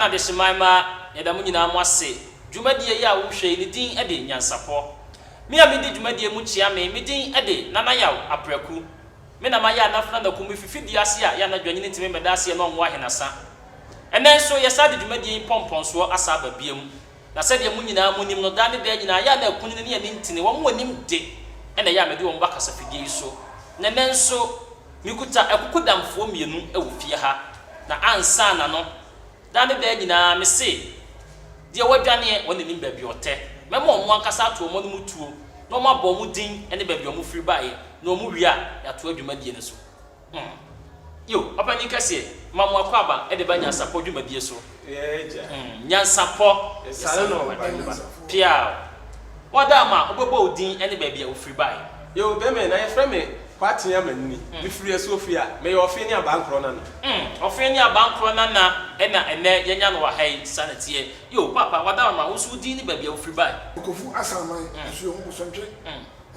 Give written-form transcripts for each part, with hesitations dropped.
de shemaima yɛda mu nyinaa mo ase dwumadie ya wo hwɛ ne din de nyansapɔ me a me di dwumadie mu kyia me din de nanayaw apreku me na ma ya nafna da kuma fifidi ase a ya na dwanyine ntime meda ase na onwo ahenasa ɛnɛ nso yɛsa de dwumadie pɔmpɔnso asa aba biam na sɛ de mu nyinaa mu nim no da ne da nyinaa ya na kunni ne ne ntine wɔn wanim de ɛna ya me de wɔn bakasa fidie so na nso mikuta ekukudamfo mienu ewo fie ha na ansa na no da ne da nyinaa me se de wadwane woni nim baabi ote memo omo ankasa ato omo no mutuo na omo abɔ mu din ene baabi omo firi bae na omo wi a ya to adwumadie ne so yo papa ni kase mamu akwaba e de ba nyansapɔ dwumadie so nyansapɔ sare no pia wada ma obebo odin ene baabi a ofiri bae yo be me na ye frɛ me kwati ya manni mi firi Sofia me yo ofe ni abankro na ofe ni abankro na ena ene yenya no wa hai sanatie yo papa wada ma wo su di ni baabi a ofiri bai okofu asamai asu ho kusontre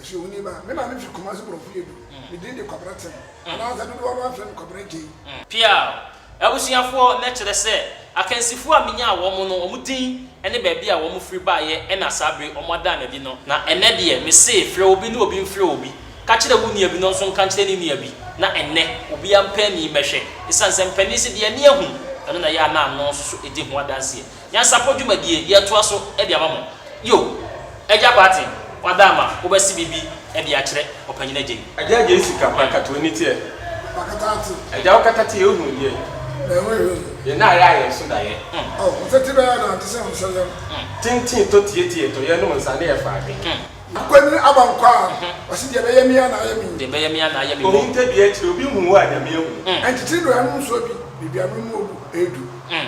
asu ho ni ba me na me fi kuma so profu edu me din de kwabrate ana za do wa fa kwabrate pia abusuafo na kyerɛ sɛ akansifo a menya a wɔn no wɔn din ene baabi a wɔn firi bai ena sabre ɔmada na di no na ene de me se frɛ obi na obi mfrɛ obi kachire wu nia bi no nso nkanchire ni nia bi na enne obi ampa ni mehwe isanse mpani se de ani ahu eno na ya na no so edi ho adanse nyansapɔ dwumadie ye to aso e de amamo yo eja party wadama obasi bibi e de akire opanyina agye agya sika pakato ni tie pakatati agya okatati ye hu ye ye na ya ye so da ye nsati ba na tse nsayam tintin to tie to ye no nsa na ye fa ade akwani abankwa wasi de be yemia na yemi de be yemia na yemi o nte bi akire obi hu wa nyame hu entiti do anu so bi bibia mu obu edu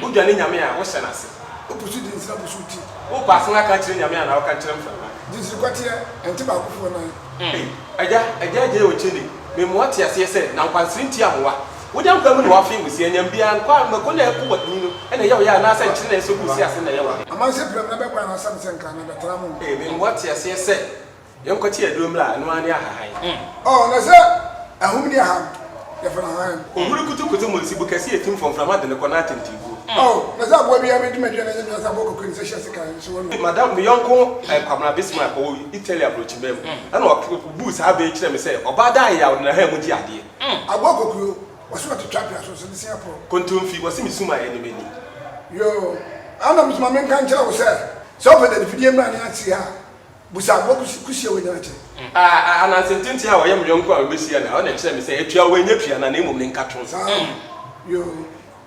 o dwane nyame a wo hyɛ nase o pusu di nsira pusu ti o ba san aka kire nyame a na wo ka kire mfa disiri kwatie enti ba kofo na agya o cheni me mo ate ase sɛ na nkwansiri nti amoa wo dem kwa mu na wa fe musi anyam bia kwa mako na ku wadini no ɛna yɛ ya na sɛ nkyere na so busi ase na yɛ wa amanse pram na be kwa na sam sen kan na betra mu me mo ate ase sɛ yɛn kwati adom la no ani ahahan na sɛ ahumni aha ya fa na han ohuru kutukutu mo si bukasi etim fomframa de ne kɔ na atentigo na sɛ abo bia me di madua na sɛ sɛ abo kokoni sɛ hyɛ sika so won madam me yonko kwamna bisma ko Italy approach bem ɛna o bu sa be kyerɛ me sɛ oba da ya na ha mu di ade abo kokuyo wasu atwapia so se Singapore kontomfi wasi misuma ene meni yo ana misuma men kan kyerɛ wo sɛ ope da fidie mra ne ati ha busa abo kusie wo nyate ana sentinti a woyɛ mnyonko a obesia na ona kyerɛ me sɛ atua wo nya pia na na emom ne nkato yo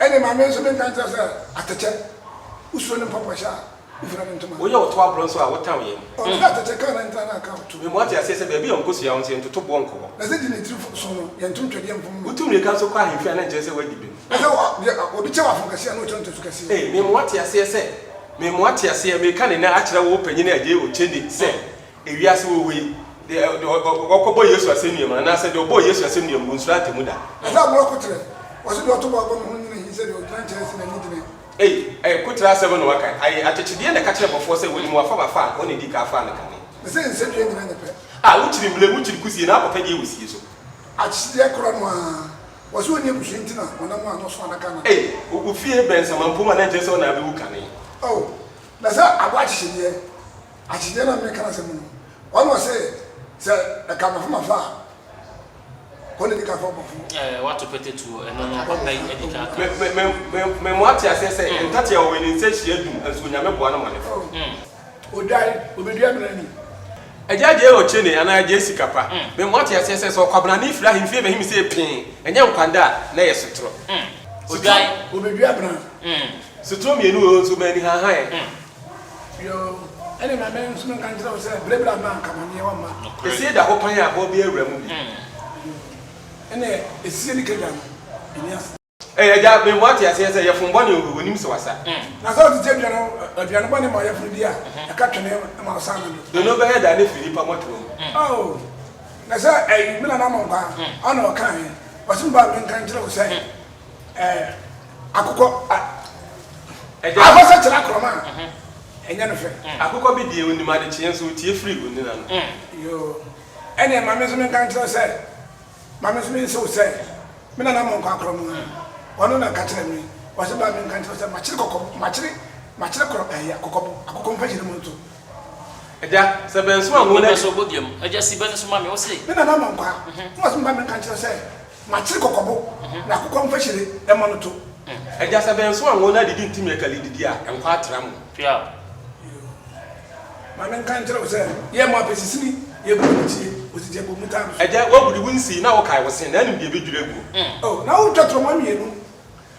ene ma men so men kan kyerɛ sɛ atɛkyɛ usuo ne papa sha ifura ne ntoma woyɛ woto abro so a wotan yɛ o atɛkyɛ kan na ntana aka to me mo ate ase sɛ baabi onko so ya won sɛ ntoto bo onko na sɛ di ne tiri so no yɛ ntum twɛde mfom wotum ne ka so kwa ahemfi ana nkyerɛ sɛ wadi bi na sɛ obi kyɛ wafo kase na okyɛ ntoto kase me mo ate ase sɛ me mo ate ase me ka ne na akyerɛ wo panyine agye o kyedi sɛ ewiase wo wei de okɔbɔ Yesu asɛnniam na sɛ de ɔbɔ Yesu asɛnniam bu nsura temu da na sɛ amoro kotere wɔse de ɔto bɔ mo nyina hi sɛ de ɔgyina nkyerɛ sɛ na nidine kutra 7 no waka ai atechide na ka kyerɛ bɔfo sɛ woni mu afa bafa a oni di ka afa na ka ne sɛ nsɛdue nyina nyepɛ wukyiri mle wukyiri kusie na akɔpɛ de wusie so akyide koro no a wɔse oni abusu ntina wɔna mu ano so anaka na ofie bɛnsama mpoma na nkyerɛ sɛ ona be wuka ne na sɛ abo akyide na me kana sɛ mu no ɔno sɛ ɛkamafo mafa kone di ka fo bɔfo wato petetu eno no ɔbɛn edika me mo ate ase sɛ ntate a wo ni nse hyia dum anso nyame boa na manefo odai obedua mrani agyaje o chene ana agye sika pa me mo ate ase sɛ so kwabna ni fira hemfie be him sɛ pin enye nkwanda na yɛ sotro odai obedua bra sotro mienu o nso mani ha ha yo ene na men so kan tira wo sɛ brebra man kamane wa ma esi da ho pan a bo bi awura mu bi ene esi ni kega enias agya me mo ate ase sɛ yɛ fombɔ ne onim sɛ wasa na sɛ ɔte tebia no aduane bɔ ne ma yɛ furu dia aka twene ma ɔsan no do no bɛyɛ da ne firi pa moto na sɛ mina na mo kwa ana ɔka he ɔsim ba men kan tira wo sɛ akokɔ agya abasa tira kroma enya no fe akokɔ bi die onim ade kye nso tie firi gunni na no yo ene ma men so men kan tira sɛ ma men so men so sɛ mina na mo kwa kroma ɔno na ka kyerɛ me was about me can't say machiri koro akoko mfa jire mo to eja se ben so anwo na so bodium eja si ben so ma me o se me na na man kwa was mba me can't say machiri kokobo na akoko mfa jire e mo no to eja se ben so anwo na didi ntimi e kali didi a enkwa atra mo pia ma me can't say ye mo apesisini ye bu ti o ti je bo muta eja wo budi wunsi na wo kai wo sen na nim de bedwure gu oh na wo twatro ma mienu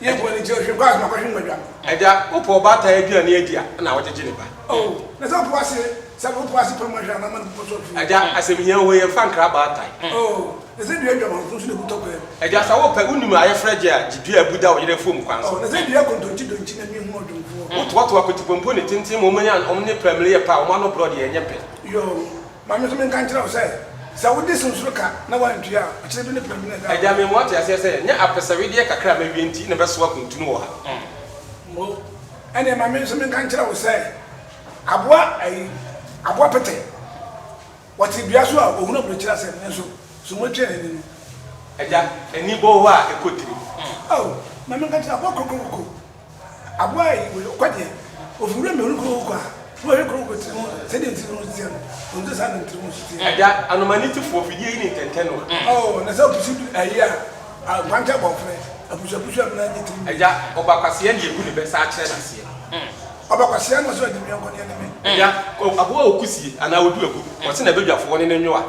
ye bo ni je o hwe kwa ma kwa hwe ngwadwa eja wo po ba ta edua na edia na wo jejene ba oh na so po ase sabu po ase promotion na man po so eja asemiyan wo ye fa nkra ba tai oh na se dua dwa ma so na buto ko eja sa wo pa unim aye freje a jidua abuda wo yere fom kwan so oh na se dua kontonti donti na mi hu odumfo wo akotipompo ne tintin mo manya omne premier ye pa o ma no brod ye nye pe yo mami so men kan tira o say sa wo dis nsuro ka na wan tua a kire bi ne premier ga eja me mo ate ase se nya apesawede ye kakra ma wienti ne beso akontunu wo ha mo ene mami so men kan tira o say aboa pete wati bia so a ohuna bro kira se nso so mo twa ni eja eni bo ho a ekotiri oh mami kan tira aboa kokoko aboa yi kwade ofure me ruko ko a wo ye kokoko ti mo se de ti mo ti no ndo sa na ti mo ti eja anomaniti fo fidie ni tenten no oh na so pusi ayi a kwanta bo fre apusu na ni ti eja obakwase ne egu ne be sa kire na se obakwase na so de mi anko ne me eja aboa okusie ana odu egu wo se na bedwafo ne nwa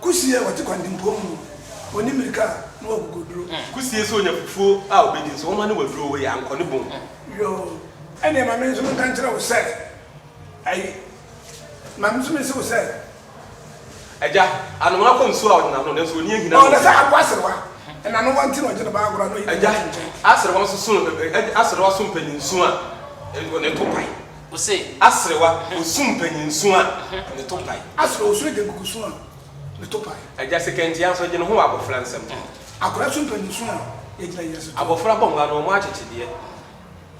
kusie wati kwandi mpom oni mirika na ogugodro kusie so nya fufuo a obedi so ma ne waduro we anko ne bom yo ene ma me so kan tira wo se ai ma me so me se wo se eja anoma ko nso a na no ne so oni ehina oh na sa akwasirwa na no wanti no jina ba agora no eja asrewa so so asrewa so mpanyinsu a ne topai o se asrewa osum mpanyinsu a ne topai asrewa so de gugusu a ne topai eja sekendi an so je no ho abofra nsem akora so mpanyinsu a ye jina yeso abofra bonga no mo achechede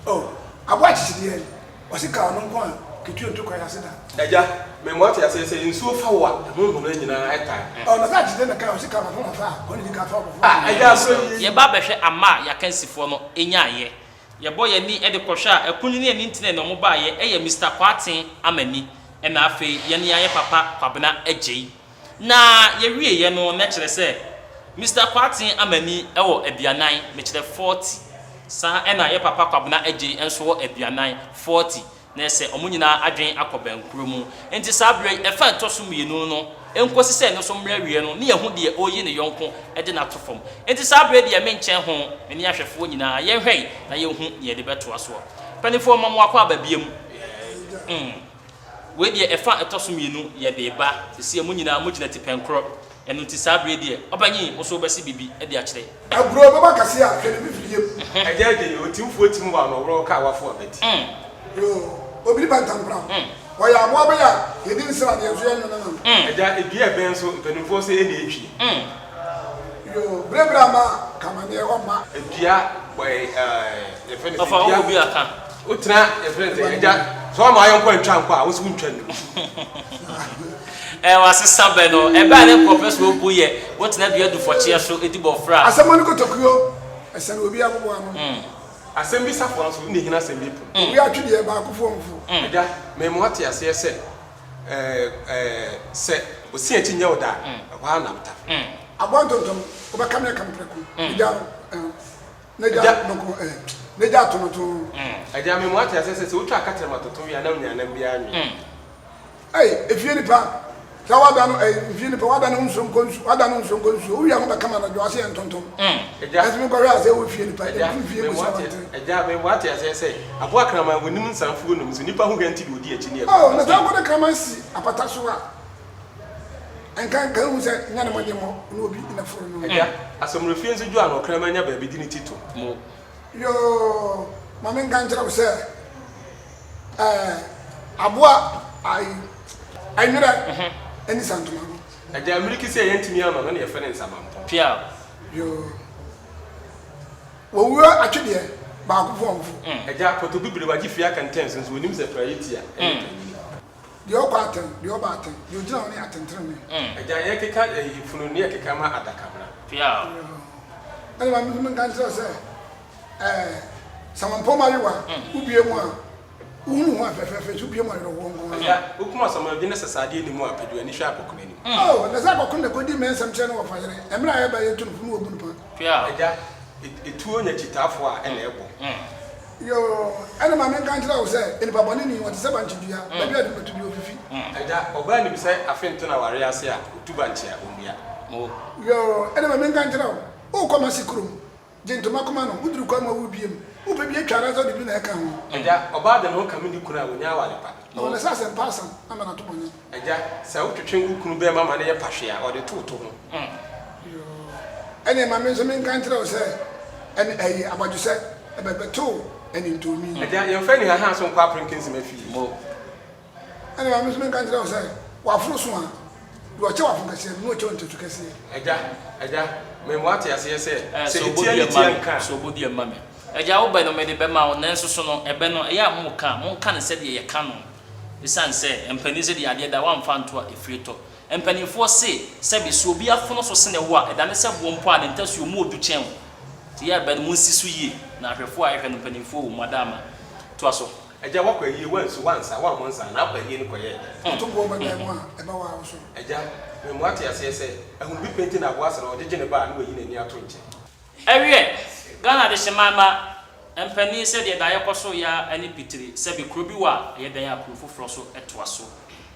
oh abo achechede o se ka no nko a ketu to kwa yasida eja me mo ate ase se nsuo fa wo a ho ho nyina eta oh na sa achechede na ka o se ka ma fa ko ni ka fa ko eja so ye ba behwe ama ya kansifo no enyaye ye boy ye ni e de kohwe a ekunni ne ni ntine no mo ba ye e ye Mr. Kwatin amani e na afi ye ne ye papa kwabena agei na ye wie ye no na kire se Mr. Kwatin amani e wo aduanan me kire 40 sa e na ye papa kwabena agei enso wo aduanan 40 na se omunyina adwen akobankuro mu enti sabre e fa toso mienu no enkosi se no so mra wie no ne ye hu de oyi ne yonko e de na tofom enti sabre de me nchen ho me ne ahwefo nyina ye hwei na ye hu ye de beto aso panifo mamo akwa ababiem we de e fa toso mienu ye de ba se omunyina mugina tipenkro enu ti sabre de obanyi wo so besi bibi e de a kire agro baba kase a kele bi fidiem eja je otimfo tim wa no woro ka wafo abeti yo obiri bantampra o ya amo abeya yedi nsira de enso enyo no eja edua ben so mpanimfo se ene etwi yo brebra ma kamane o ma edua boy efene ofa wo bi aka utra efene eja so ma ayon kwa ntwa nkwa wo so ntwa nu wasisa be no e ba ne professor obu ye wotina dua du fochia so edibo fra asamani ko tokuyo asan obi abubu anu asem bi safo so ne hina asem bi pu obi atwede ba akofo mfu eja me mo ate ase se se osi ati nya oda kwa namta abontontom oba kamera kampreku eja neja noko neja tonoto eja me mo ate ase se utwa akatra matoto wi anam nya anam bia anwi efie nipa tawada no efie nipa wada no nso nkonsu wada no nso nkonsu o wi akoma kamera jo ase entontom eja asimi ko ase o fie nipa efie me ko mo sa ate eja me mo ate ase se abo akrama wonim nsanfuo num so nipa hu ganti de odi achi ne oh na tawo de kramansi apata so a enkan kan hu se nya na manyemo no obi na foro no eja asomrofie nso ju ano krama nya ba bi di ni tito mo yo mama nganjira wo se aboa ai nira eni santuma no eja ameriki se yentimi ama no ne yefene nsamampo pia yo wo wo atwede ba akofo mfu eja poto bibiri waji fia kanten so wonim se priority a de okwaten de obaten de ogina woni atentere me eja ye keka ifunu ne keka ma adakamra pia ani ma mi nganjira se Samampoma yiwa ubie mu a unu ho afefefe ubie mu ayro wongo ya ukuma sama bi na sasade ni mu apedu ani hwa akokuna ni oh na za akokuna ko di mensam che na wo fa yere emra ya ba yetu no wo bunu pa ya etuo nya chitafo a ene ebo yo ana ma men kan tira wo se eni baba ni ni wo se banchi dua ba bia de metu bi ofifi ya oba ni bi se afento na ware ase a otuba nche a omia yo ana ma men kan tira wo ko ma sikrum jentoma koma no uduru kwa ma wo biem wo be bi atwara zo de bi na eka ho ya oba de no kam ni kuna wonya wale pa no le sa se pasa ama na to bone ya sa wotwetwe ukunu be mama na ye pahwe a ode toto ho yo ene ma men so men kan tira wo se ene ayi abaju se ebebeto ene ntomi ya ye fa ni ha so nkwa aprenkensi mafi ene ma men so men kan tira wo se wa furu so a do che wa fun kase no che on tetu kase eja me mo ate ase se so bodi mame eja wo ba no me de be ma wo nanso so no ebe no ya mo ka ne se de ye ka no bisan se empani se de ade da wa mfa nto a efrito empani fo se bi so obi afono so se ne wo a eda ne se bo mpo a ne ntasu mu odu chen ti ya ba no nsisu yi na ahwefo a ehwe no empani fo wo madama to aso eja wakwa yi wansu wansa wa monsa na akwa yi ni koye to bo ba da mo a eba wa so eja me mo ate ase se ehun bi penti na boa sere ojeje ne ba na wayi na ni ato nche ewie Ghana de shemama empani se de da yekoso ya ani pitiri se bi krobi wa ye dan ya kru foforo so etoa so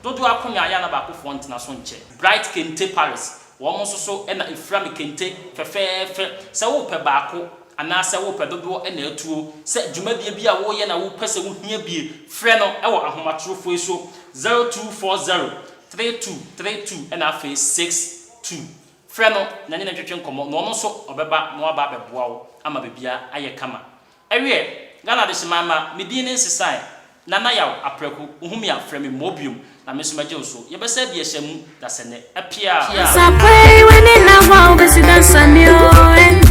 dodo akonya ya na ba ko fo ntena so nche Bright Kente Paris wo mo so na Eframi Kente fefefe se wo pe ba ko ana se wo pe dodo na atuo se dwumadie bi a wo ye na wo pese wo hia bie frɛ no e wo ahomatrofo so 0240 3232 na afi 62 frɛ no na ne twetwe nkomo no no so obeba no aba beboa wo ama bebia aye kama ewie Ghana de shimama medin ne nsesai nana yaw apreku uhumi afrɛ me mobium na me so magye so ye besa bia hyɛmu da sene apia Sapay when in a wow, besi dan sanyo.